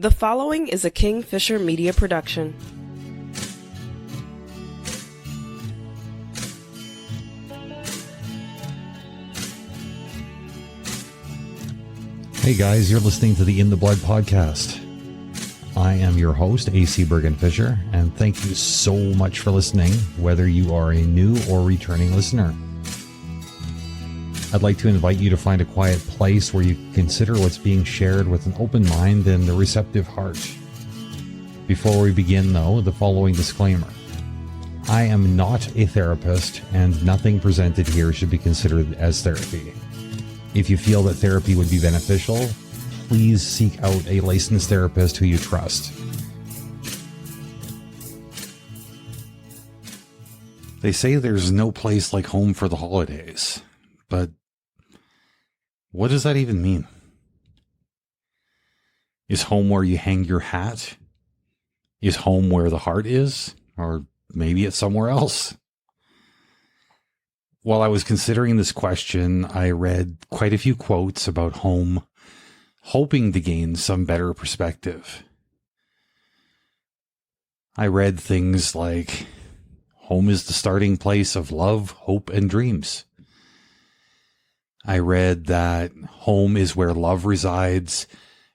The following is a King-Fisher Media production. Hey guys, you're listening to the In the Blood podcast. I am your host, AC Bergen-Fischer, and thank you so much for listening, whether you are a new or returning listener. I'd like to invite you to find a quiet place where you consider what's being shared with an open mind and a receptive heart. Before we begin, though, the following disclaimer. I am not a therapist, and nothing presented here should be considered as therapy. If you feel that therapy would be beneficial, please seek out a licensed therapist who you trust. They say there's no place like home for the holidays, but what does that even mean? Is home where you hang your hat? Is home where the heart is? Or maybe it's somewhere else? While I was considering this question, I read quite a few quotes about home, hoping to gain some better perspective. I read things like, home is the starting place of love, hope, and dreams. I read that home is where love resides,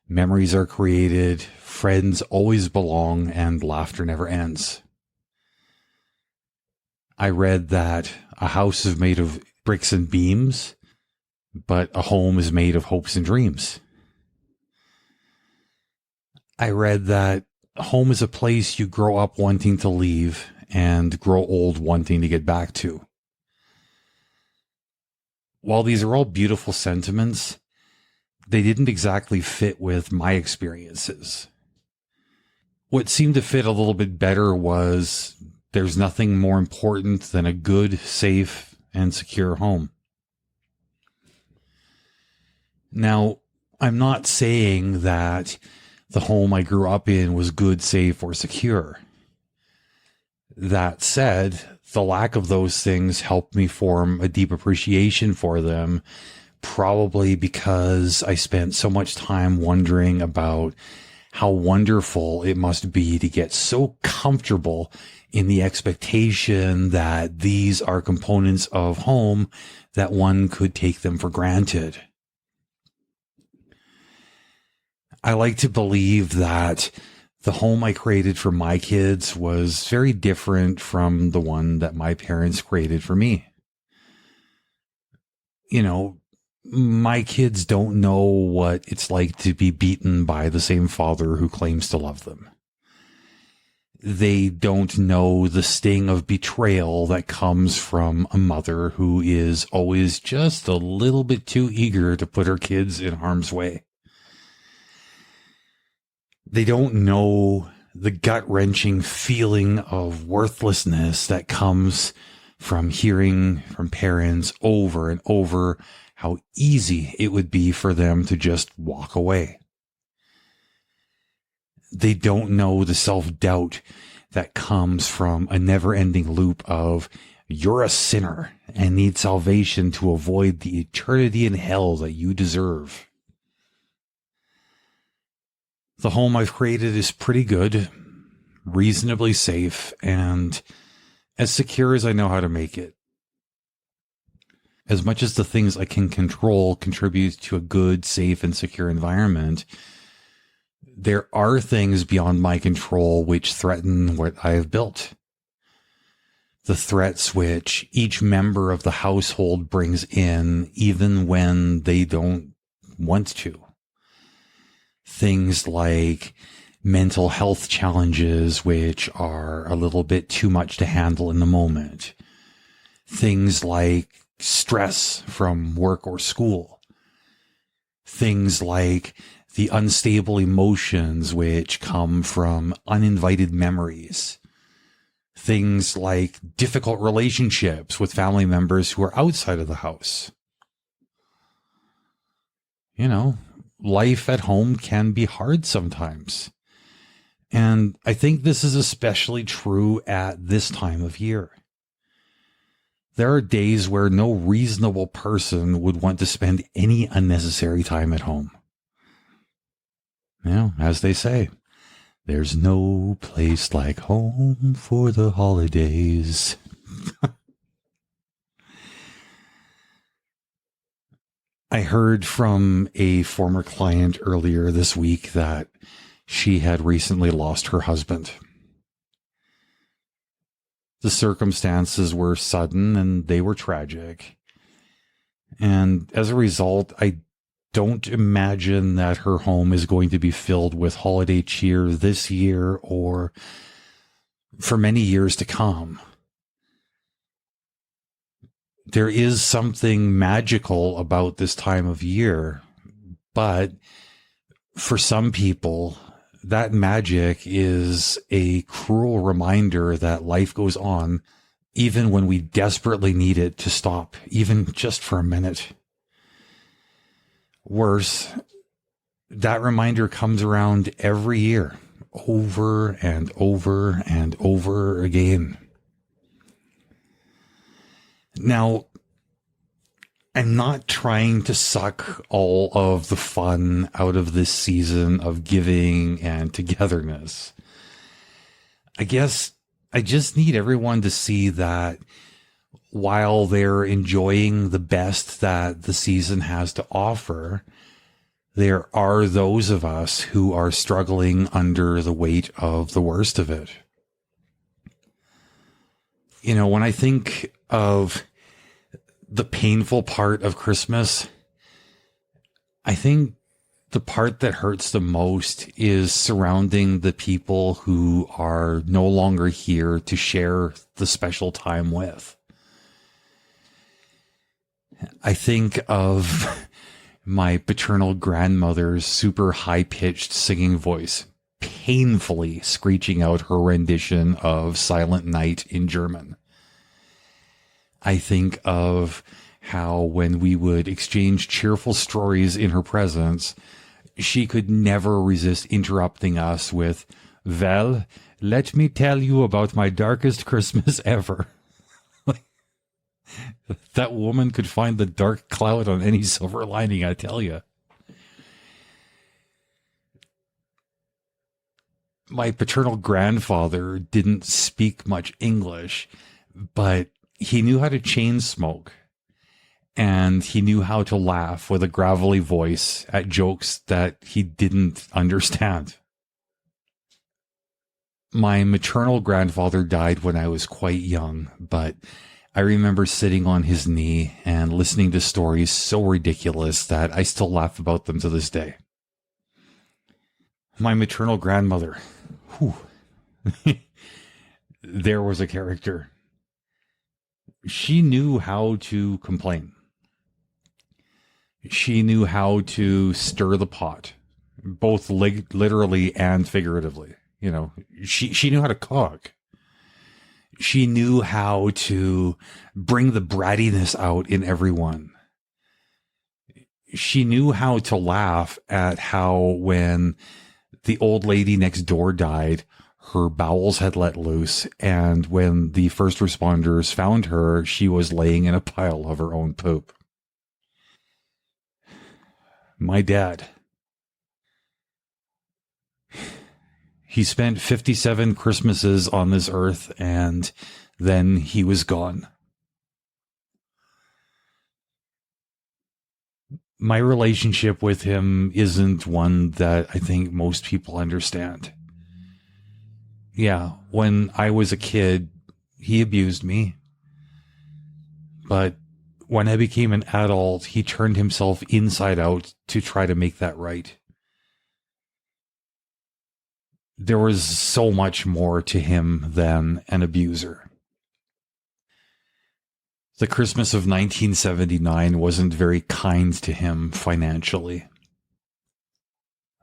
memories are created, friends always belong, and laughter never ends. I read that a house is made of bricks and beams, but a home is made of hopes and dreams. I read that home is a place you grow up wanting to leave and grow old wanting to get back to. While these are all beautiful sentiments, they didn't exactly fit with my experiences. What seemed to fit a little bit better was there's nothing more important than a good, safe, and secure home. Now, I'm not saying that the home I grew up in was good, safe, or secure. That said, the lack of those things helped me form a deep appreciation for them, probably because I spent so much time wondering about how wonderful it must be to get so comfortable in the expectation that these are components of home that one could take them for granted. I like to believe that the home I created for my kids was very different from the one that my parents created for me. You know, my kids don't know what it's like to be beaten by the same father who claims to love them. They don't know the sting of betrayal that comes from a mother who is always just a little bit too eager to put her kids in harm's way. They don't know the gut-wrenching feeling of worthlessness that comes from hearing from parents over and over how easy it would be for them to just walk away. They don't know the self-doubt that comes from a never-ending loop of, you're a sinner and need salvation to avoid the eternity in hell that you deserve. The home I've created is pretty good, reasonably safe, and as secure as I know how to make it. As much as the things I can control contribute to a good, safe, and secure environment, there are things beyond my control which threaten what I have built. The threats which each member of the household brings in, even when they don't want to. Things like mental health challenges, which are a little bit too much to handle in the moment. Things like stress from work or school. Things like the unstable emotions which come from uninvited memories. Things like difficult relationships with family members who are outside of the house. You know, life at home can be hard sometimes. And I think this is especially true at this time of year. There are days where no reasonable person would want to spend any unnecessary time at home. As they say, there's no place like home for the holidays. I heard from a former client earlier this week that she had recently lost her husband. The circumstances were sudden and they were tragic. And as a result, I don't imagine that her home is going to be filled with holiday cheer this year or for many years to come. There is something magical about this time of year, but for some people, that magic is a cruel reminder that life goes on even when we desperately need it to stop, even just for a minute. Worse, that reminder comes around every year, over and over and over again. Now, I'm not trying to suck all of the fun out of this season of giving and togetherness. I guess I just need everyone to see that while they're enjoying the best that the season has to offer, there are those of us who are struggling under the weight of the worst of it. When I think of the painful part of Christmas, I think the part that hurts the most is surrounding the people who are no longer here to share the special time with. I think of my paternal grandmother's super high-pitched singing voice, painfully screeching out her rendition of Silent Night in German. I think of how when we would exchange cheerful stories in her presence, she could never resist interrupting us with, "Well, let me tell you about my darkest Christmas ever." That woman could find the dark cloud on any silver lining, I tell you. My paternal grandfather didn't speak much English, but he knew how to chain smoke, and he knew how to laugh with a gravelly voice at jokes that he didn't understand. My maternal grandfather died when I was quite young, but I remember sitting on his knee and listening to stories so ridiculous that I still laugh about them to this day. My maternal grandmother, there was a character. She knew how to complain. She knew how to stir the pot, both literally and figuratively. She knew how to cook. She knew how to bring the brattiness out in everyone. She knew how to laugh at how when the old lady next door died, her bowels had let loose, and when the first responders found her, she was laying in a pile of her own poop. My dad, he spent 57 Christmases on this earth, and then he was gone. My relationship with him isn't one that I think most people understand. Yeah, when I was a kid, he abused me. But when I became an adult, he turned himself inside out to try to make that right. There was so much more to him than an abuser. The Christmas of 1979 wasn't very kind to him financially.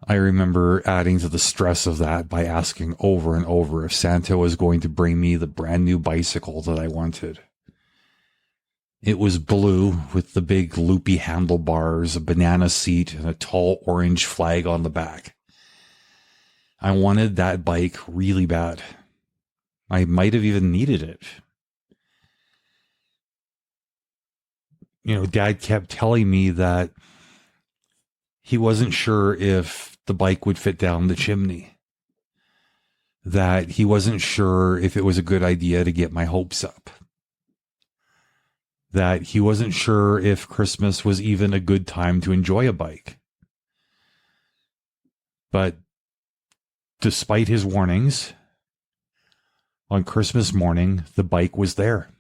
I remember adding to the stress of that by asking over and over if Santa was going to bring me the brand new bicycle that I wanted. It was blue with the big loopy handlebars, a banana seat, and a tall orange flag on the back. I wanted that bike really bad. I might have even needed it. Dad kept telling me that he wasn't sure if the bike would fit down the chimney. That he wasn't sure if it was a good idea to get my hopes up. That he wasn't sure if Christmas was even a good time to enjoy a bike. But despite his warnings, on Christmas morning, the bike was there.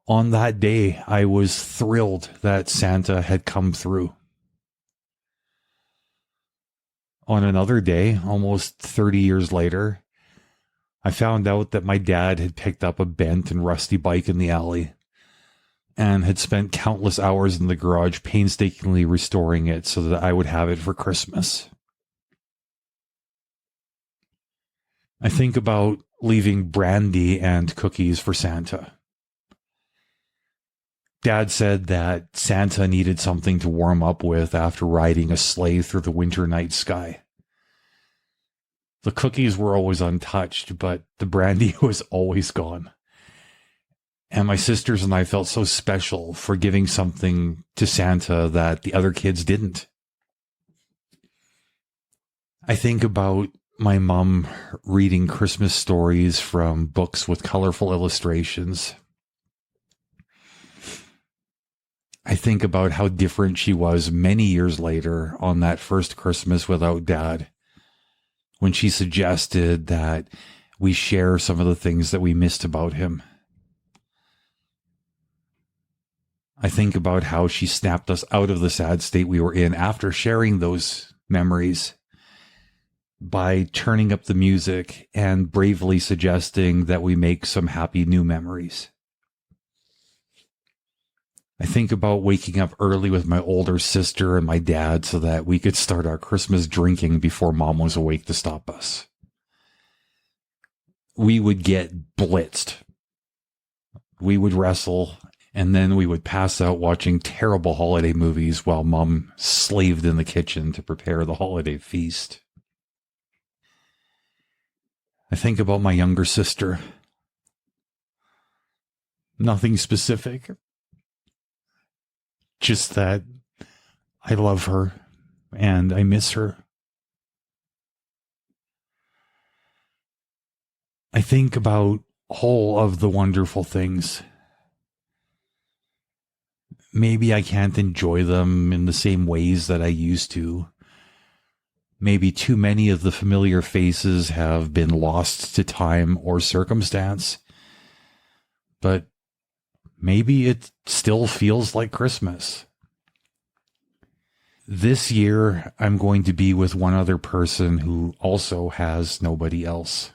On that day, I was thrilled that Santa had come through. On another day, almost 30 years later, I found out that my dad had picked up a bent and rusty bike in the alley and had spent countless hours in the garage painstakingly restoring it so that I would have it for Christmas. I think about leaving brandy and cookies for Santa. Dad said that Santa needed something to warm up with after riding a sleigh through the winter night sky. The cookies were always untouched, but the brandy was always gone. And my sisters and I felt so special for giving something to Santa that the other kids didn't. I think about my mom reading Christmas stories from books with colorful illustrations. I think about how different she was many years later on that first Christmas without Dad, when she suggested that we share some of the things that we missed about him. I think about how she snapped us out of the sad state we were in after sharing those memories by turning up the music and bravely suggesting that we make some happy new memories. I think about waking up early with my older sister and my dad so that we could start our Christmas drinking before Mom was awake to stop us. We would get blitzed. We would wrestle, and then we would pass out watching terrible holiday movies while Mom slaved in the kitchen to prepare the holiday feast. I think about my younger sister. Nothing specific. Just that I love her and I miss her. I think about all of the wonderful things. Maybe I can't enjoy them in the same ways that I used to. Maybe too many of the familiar faces have been lost to time or circumstance. But maybe it still feels like Christmas. This year, I'm going to be with one other person who also has nobody else.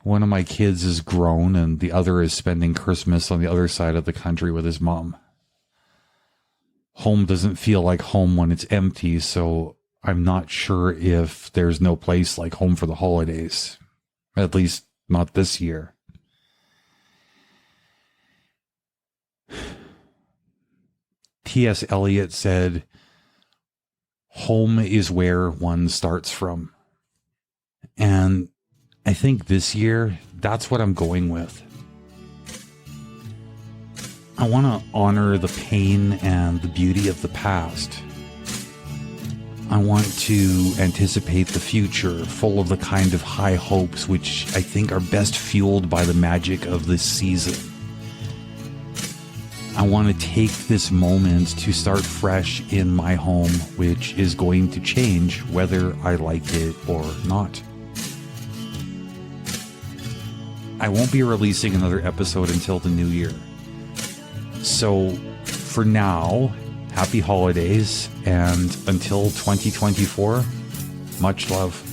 One of my kids is grown and the other is spending Christmas on the other side of the country with his mom. Home doesn't feel like home when it's empty, so I'm not sure if there's no place like home for the holidays. At least not this year. T.S. Eliot said, "Home is where one starts from." And I think this year, that's what I'm going with. I want to honor the pain and the beauty of the past. I want to anticipate the future, full of the kind of high hopes which I think are best fueled by the magic of this season. I want to take this moment to start fresh in my home, which is going to change whether I like it or not. I won't be releasing another episode until the new year. So, for now, happy holidays, and until 2024, much love.